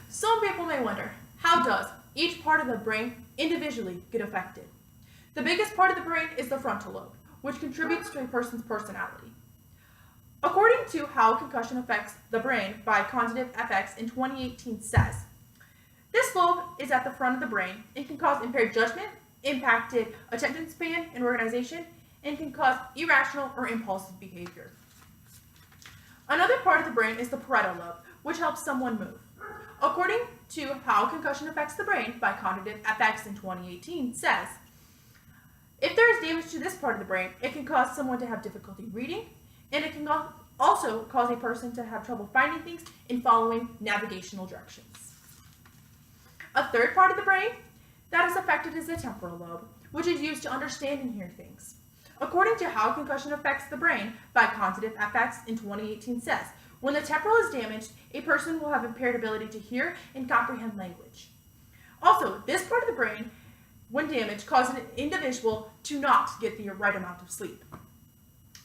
Some people may wonder, how does each part of the brain individually get affected? The biggest part of the brain is the frontal lobe, which contributes to a person's personality. According to How Concussion Affects the Brain by Cognitive FX in 2018 says, this lobe is at the front of the brain and can cause impaired judgment, impacted attention span and organization, and can cause irrational or impulsive behavior. Another part of the brain is the parietal lobe, which helps someone move. According to How Concussion Affects the Brain by Cognitive FX in 2018 says, if there is damage to this part of the brain, it can cause someone to have difficulty reading, and it can also cause a person to have trouble finding things and following navigational directions. A third part of the brain that is affected is the temporal lobe, which is used to understand and hear things. According to How Concussion Affects the Brain by Cognitive FX in 2018 says, when the temporal is damaged, a person will have impaired ability to hear and comprehend language. Also, this part of the brain, when damaged, causes an individual to not get the right amount of sleep.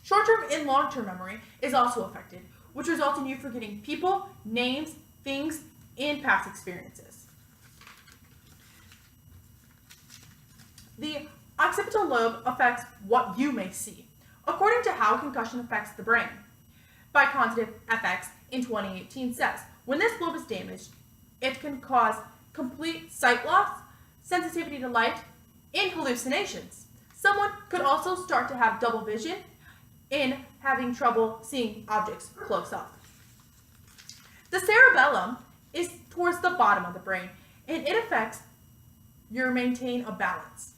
Short-term and long-term memory is also affected, which results in you forgetting people, names, things, and past experiences. The occipital lobe affects what you may see. According to How Concussion Affects the Brain by Cognitive FX in 2018 says, when this lobe is damaged, it can cause complete sight loss, sensitivity to light, and hallucinations. Someone could also start to have double vision and having trouble seeing objects close up. The cerebellum is towards the bottom of the brain, and it affects your maintain a balance.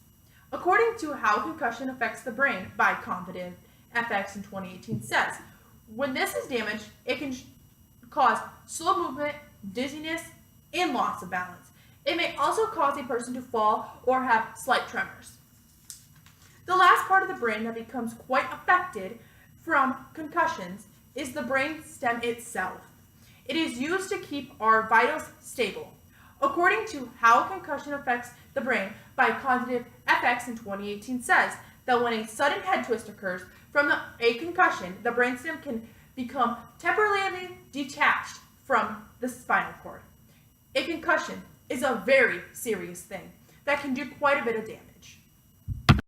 According to How Concussion Affects the Brain by Cognitive FX in 2018 says, when this is damaged, it can cause slow movement, dizziness, and loss of balance. It may also cause a person to fall or have slight tremors. The last part of the brain that becomes quite affected from concussions is the brain stem itself. It is used to keep our vitals stable. According to How Concussion Affects the Brain by Cognitive FX in 2018 says that when a sudden head twist occurs from a concussion, the brainstem can become temporarily detached from the spinal cord. A concussion is a very serious thing that can do quite a bit of damage.